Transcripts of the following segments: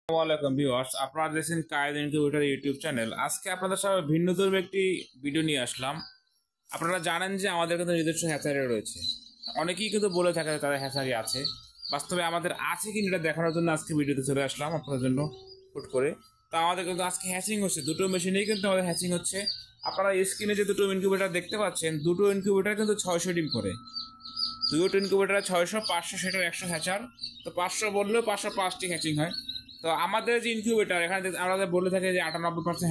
আসসালামাইকুম ভিউয়ার্স, আপনারা দেখছেন কায়েদ ইনকিউবেটর ইউটিউব চ্যানেল। আজকে আপনাদের সাথে ভিন্নধর্মী একটি ভিডিও নিয়ে আসলাম। আপনারা জানেন যে আমাদের কিন্তু নিজস্ব হ্যাচারি রয়েছে। অনেকেই কিন্তু বলে থাকে যে তাদের হ্যাচারি আছে, বাস্তবে আমাদের আছে কিনা এটা দেখানোর জন্য আজকে ভিডিওতে চলে আসলাম আপনাদের জন্য হুট করে। তো আমাদের কিন্তু আজকে হ্যাচিং হচ্ছে, দুটো মেশিনেই কিন্তু আমাদের হ্যাচিং হচ্ছে। আপনারা স্ক্রিনে যে দুটো ইনকিউবেটর দেখতে পাচ্ছেন, দুটো ইনকিউবেটর কিন্তু 600 ডিম করে। দুটো ইনকিউবেটর 600, 500 সেটার 100 হ্যাচার। তো 500 বললেও 505টি হ্যাচিং হয়। তো আমাদের যে ইনকিউবেটর এখানে আমরা বলে থাকি যে 98%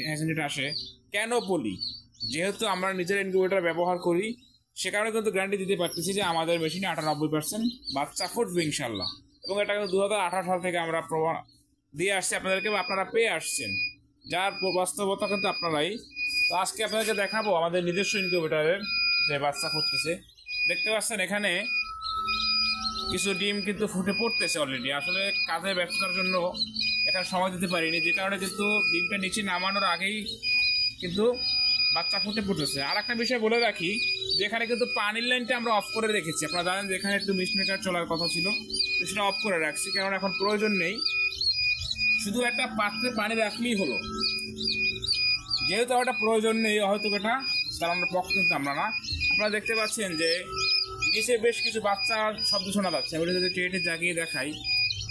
হ্যাচিং রেট আসে। কেন বলি? যেহেতু আমরা নিজের ইনকিউবেটর ব্যবহার করি, সে কারণে কিন্তু গ্যারান্টি দিতে পারতেছি যে আমাদের মেশিনে 98% বাচ্চা ফুটবে ইনশাল্লাহ। এবং এটা কিন্তু 2018 সাল থেকে আমরা প্রমাণ দিয়ে আসছি আপনাদেরকে, বা আপনারা পেয়ে আসছেন, যার বাস্তবতা কিন্তু আপনারাই। তো আজকে আপনাদেরকে দেখাবো আমাদের নিজস্ব ইনকিউবেটরের যে বাচ্চা ফুটতেছে। দেখতে পাচ্ছেন এখানে কিছু ডিম কিন্তু ফুটে পড়তেছে অলরেডি। আসলে কাজে ব্যস্ততার জন্য এখানে সময় দিতে পারিনি, যে কারণে কিন্তু ডিমটা নিচে নামানোর আগেই কিন্তু বাচ্চা ফুটে পড়তেছে। আর একটা বিষয় বলে রাখি যে এখানে কিন্তু পানির লাইনটা আমরা অফ করে রেখেছি। আপনারা জানেন যে এখানে একটু মিস্ট মেকার চলার কথা ছিল, তো সেটা অফ করে রাখছি, কারণ এখন প্রয়োজন নেই। শুধু একটা পাত্রে পানি রাখলেই হলো। যেহেতু একটা প্রয়োজন নেই, হয়তো এটা চালানোর পক্ষ কিন্তু আমরা না। আপনারা দেখতে পাচ্ছেন যে নিচে বেশ কিছু বাচ্চার শব্দ শোনা যাচ্ছে। আমি যদি ট্রেটে জাগিয়ে দেখাই,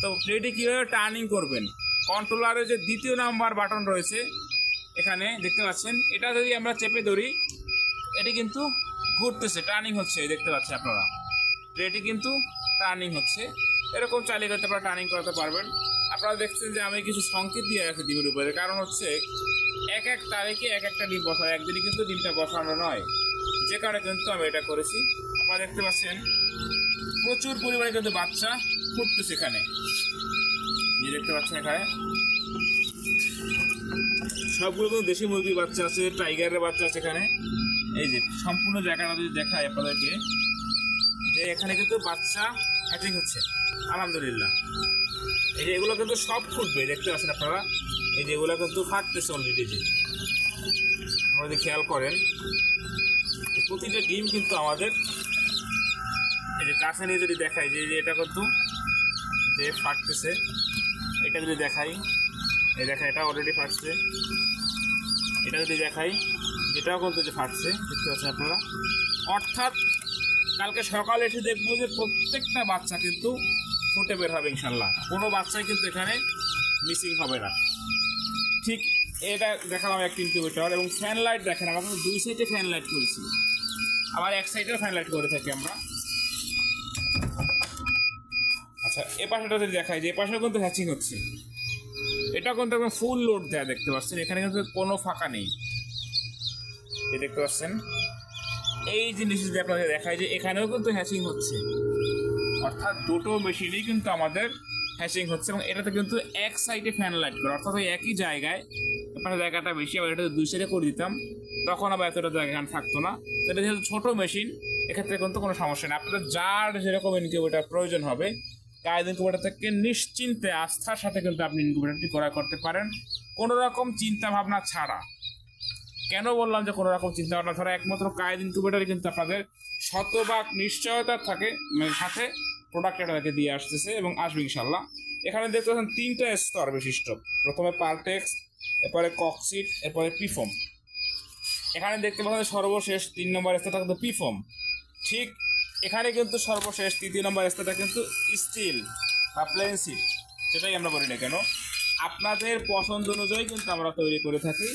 তো ট্রেটে কীভাবে টার্নিং করবেন, কন্ট্রোলারের যে দ্বিতীয় নাম্বার বাটন রয়েছে এখানে দেখতে পাচ্ছেন, এটা যদি আমরা চেপে ধরি, এটি কিন্তু ঘুরতেছে, টার্নিং হচ্ছে। দেখতে পাচ্ছেন আপনারা, ট্রেটি কিন্তু টার্নিং হচ্ছে। এরকম চালিয়ে করতে আপনারা টার্নিং করাতে পারবেন। আপনারা দেখছেন যে আমি কিছু সংকেত দিয়ে রাখি ডিমের উপরে, কারণ হচ্ছে এক এক তারিখে এক একটা ডিম বসানো, একদিনই কিন্তু ডিমটা বসানো নয়, যে কারণে কিন্তু আমি এটা করেছি। আপনারা দেখতে পাচ্ছেন প্রচুর পরিমাণে কিন্তু বাচ্চা ফুটতেছে এখানে। যে দেখতে পাচ্ছেন এখানে সবগুলো কিন্তু দেশি মুরগির বাচ্চা আছে, টাইগারের বাচ্চা আছে এখানে। এই যে সম্পূর্ণ জায়গাটা যদি দেখায় আপনাদেরকে, যে এখানে কিন্তু বাচ্চা হ্যাচিং হচ্ছে আলহামদুলিল্লাহ। এই যে এগুলো কিন্তু সব ফুটবে, দেখতে পাচ্ছেন আপনারা। এই যে এগুলো কিন্তু ফাটতেছে অলরেডি। যে আপনারা যদি খেয়াল করেন, প্রতিটা ডিম কিন্তু আমাদের, এই যে কাছে নিয়ে যদি দেখাই যে এটা কিন্তু যে ফাটতেছে, এটা যদি দেখাই, এই দেখা এটা অলরেডি ফাটছে। এটা যদি দেখাই, যেটাও কিন্তু যে ফাটছে, দেখতে পাচ্ছেন আপনারা। অর্থাৎ কালকে সকালে এসে দেখবো যে প্রত্যেকটা বাচ্চা কিন্তু ফুটে বের হবে ইনশাল্লাহ। কোনো বাচ্চাই কিন্তু এখানে মিসিং হবে না। ঠিক এটা দেখালাম একটা ইনকিউবেটর। এবং ফ্যান লাইট দেখেন, আমরা কিন্তু দুই সাইডে ফ্যান লাইট করেছি, আবার এক সাইডেও ফ্যান লাইট করে থাকি আমরা। আচ্ছা, এ পাশেটা যদি দেখাই, যে এ পাশেও কিন্তু হ্যাচিং হচ্ছে। এটা কিন্তু একদম ফুল লোড দেয়া, দেখতে পাচ্ছেন। এখানে কিন্তু কোনো ফাঁকা নেই, এই দেখতে পাচ্ছেন। এই জিনিস যদি আপনাদের দেখায় যে এখানেও কিন্তু হ্যাচিং হচ্ছে, অর্থাৎ দুটো মেশিনেই কিন্তু আমাদের হ্যাচিং হচ্ছে। এবং এটাতে কিন্তু এক সাইডে ফ্যান লাইট করে, অর্থাৎ ওই একই জায়গায় আপনার জায়গাটা বেশি। আবার এটা দুই সাইডে করে দিতাম, তখন আবার এতটা জায়গা এখানে থাকতো না। তো এটা যেহেতু ছোটো মেশিন, এক্ষেত্রে কিন্তু কোনো সমস্যা নেই। আপনাদের যার যেরকম ইনকিউবেটর প্রয়োজন হবে, কায়েদ ইনকিউবেটর থেকে নিশ্চিন্তে আস্থার সাথে কিন্তু আপনি ইনকিউবেটরটি ক্রয় করতে পারেন, কোনো রকম চিন্তা ভাবনা ছাড়া। কেন বললাম যে কোনো রকম চিন্তা ভাবনা ছাড়া? একমাত্র কায়েদ ইনকিউবেটরে কিন্তু আপনাদের শতভাগ নিশ্চয়তা থাকে, সাথে প্রোডাক্ট এটাকে দিয়ে আসতেছে এবং আসবে ইনশাল্লাহ। এখানে দেখতে পাচ্ছেন 3টা স্তর বিশিষ্ট। প্রথমে পার্টেক্স, এরপরে কক্সিট, এরপরে পিফোম। এখানে দেখতে পাচ্ছেন সর্বশেষ 3 নম্বর স্তরটা কিন্তু পিফোম। ঠিক এখানে কিন্তু সর্বশেষ 3 নম্বর স্তরটা কিন্তু স্টিল বা প্লেন সিট, যেটাই আমরা বলি না কেন, আপনাদের পছন্দ অনুযায়ী কিন্তু আমরা তৈরি করে থাকি।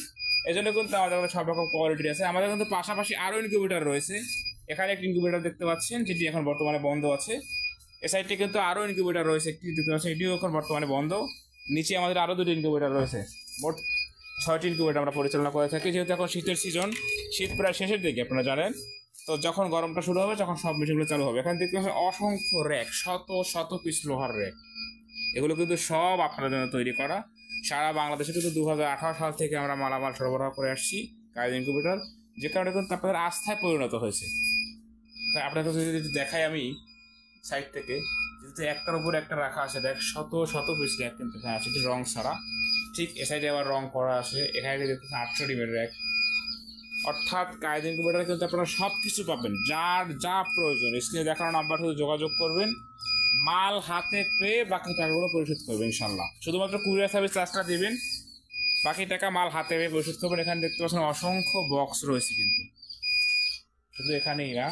এই জন্য কিন্তু আমাদের কাছে সব রকম কোয়ালিটি আছে। আমাদের কিন্তু পাশাপাশি আরও ইনকিউবেটর রয়েছে। এখানে একটি ইনকিউবেটর দেখতে পাচ্ছেন, যেটি এখন বর্তমানে বন্ধ আছে। এ সাইডে কিন্তু আরও ইনকিউবেটর রয়েছে, একটি দেখতে পাচ্ছেন, এটিও এখন বর্তমানে বন্ধ। নিচে আমাদের আরও 2টি ইনকিউবেটর রয়েছে। মোট 6টি ইনকিউবেটর আমরা পরিচালনা করে থাকি। যেহেতু এখন শীতের সিজন, শীত প্রায় শেষের দিকে আপনারা জানেন, তো যখন গরমটা শুরু হবে তখন সব মেশিনগুলো চালু হবে। এখানে দেখতে পাচ্ছেন অসংখ্য র্যাক, শত শত পিস লোহার র্যাক। এগুলো কিন্তু সব আপনাদের জন্য তৈরি করা। সারা বাংলাদেশে কিন্তু 2018 সাল থেকে আমরা মালামাল সরবরাহ করে আসছি কায়েদ ইনকিউবেটর, যে কারণে কিন্তু আপনাদের আস্থায় পরিণত হয়েছে। আপনাকে যদি দেখাই আমি সাইড থেকে, যেহেতু একটার উপর একটা রাখা আছে, দেখ শত শত পিস র্যাক কিন্তু এখানে আছে, রং ছাড়া। ঠিক এ সাইডে আবার রং করা আছে। এখানে দেখতেছেন 800 ডিমের র্যাক। অর্থাৎ কায়েদ ইনকিউবেটরে কিন্তু আপনারা সব কিছু পাবেন, যার যা প্রয়োজন। স্ক্রিনে দেখানো নাম্বার শুধু যোগাযোগ করবেন, মাল হাতে পেয়ে বাকি টাকাগুলো পরিশোধ করবেন ইনশাল্লাহ। শুধুমাত্র কুরিয়ার সার্ভিস চার্জটা দিবেন, বাকি টাকা মাল হাতে পেয়ে পরিশোধ করবেন। এখানে দেখতে পাচ্ছেন অসংখ্য বক্স রয়েছে, কিন্তু শুধু এখানেই না,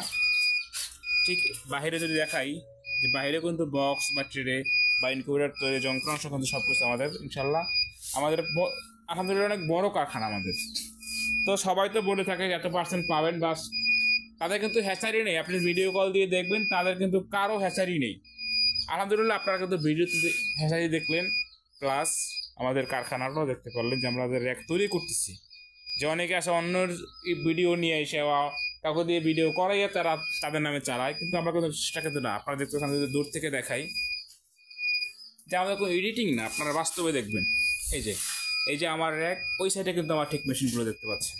ঠিক বাইরে যদি দেখাই যে বাইরে কিন্তু বক্স বা ট্রে বা ইনকিউবেটর তৈরি যন্ত্রাংশ কিন্তু সব কিছু আমাদের ইনশাল্লাহ। আমাদের আলহামদুলিল্লাহ অনেক বড় কারখানা আমাদের। তো সবাই তো বলে থাকে এত পার্সেন্ট পাবেন, বাস তাদের কিন্তু হ্যাচারি নেই। আপনি ভিডিও কল দিয়ে দেখবেন তাদের কিন্তু কারো হ্যাচারি নেই। আলহামদুলিল্লাহ আপনারা কিন্তু ভিডিওতে হ্যাচারি দেখলেন, প্লাস আমাদের কারখানাটাও দেখতে পারলেন যে আমরা র্যাক তৈরি করতেছি। যে অনেকে আসে অন্যর ভিডিও নিয়ে এসে কাউকে দিয়ে ভিডিও করাইয়া তারা তাদের নামে চালায়, কিন্তু আমরা কিন্তু সেটা কিন্তু না। আপনারা দেখতে পাচ্ছেন যদি দূর থেকে দেখাই যে আমাদের কোনো এডিটিং না, আপনারা বাস্তবে দেখবেন। এই যে আমার র্যাক, ওই সাইডে কিন্তু আমার ঠিক মেশিনগুলো দেখতে পাচ্ছেন।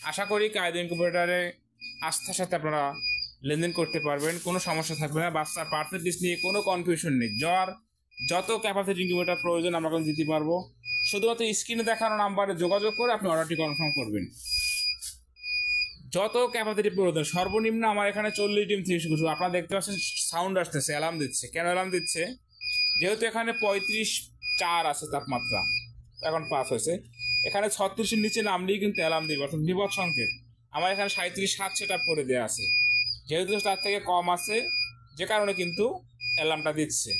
আশা করি কায়দা ইনকিউবেটরে আস্থার সাথে আপনারা লেনদেন করতে পারবেন, কোনো সমস্যা থাকবে না। বাচ্চার পার্সেন্টেজ নিয়ে কোনো কনফিউশন নেই। যত ক্যাপাসিটি ইনকিউবেটর প্রয়োজন আমরা কিন্তু দিতে পারবো। শুধুমাত্র স্ক্রিনে দেখানো নাম্বারে যোগাযোগ করে আপনি অর্ডারটি কনফার্ম করবেন। যত ক্যাপাসিটি প্রয়োজন, সর্বনিম্ন আমার এখানে 40 ডিম থেকে শুরু। আপনারা দেখতে পাচ্ছেন সাউন্ড আসতেছে, অ্যালার্ম দিচ্ছে। কেন অ্যালার্ম দিচ্ছে? যেহেতু এখানে 35.4 আছে তাপমাত্রা, এখন 5 হয়েছে। এখানে 36-এর নিচে নামলেই কিন্তু অ্যালার্ম দিবে, অর্থাৎ বিপদ সংকেত। আমার এখানে 37.7 সেট আপ করে দেওয়া আছে, যেহেতু তার থেকে কম আছে, যে কারণে কিন্তু অ্যালার্মটা দিচ্ছে।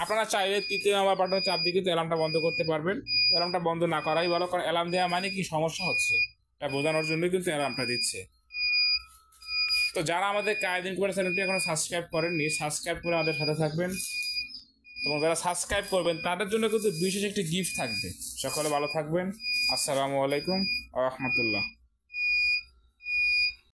আপনারা চাইলে 3 নাম্বার বাটনে চাপ দিয়ে কিন্তু অ্যালার্মটা বন্ধ করতে পারবেন। অ্যালার্মটা বন্ধ না করাই ভালো, কারণ অ্যালার্ম দেওয়া মানে কি সমস্যা হচ্ছে এটা বোঝানোর জন্যই কিন্তু অ্যালার্মটা দিচ্ছে। তো যারা আমাদের কায়দা ইনকিউবেটর চ্যানেলটি এখনো সাবস্ক্রাইব করেননি, সাবস্ক্রাইব করে আমাদের সাথে থাকবেন, এবং যারা সাবস্ক্রাইব করবেন তাদের জন্য কিন্তু বিশেষ একটি গিফট থাকবে। সকলে ভালো থাকবেন। আসসালামু আলাইকুম ওয়া রাহমাতুল্লাহ।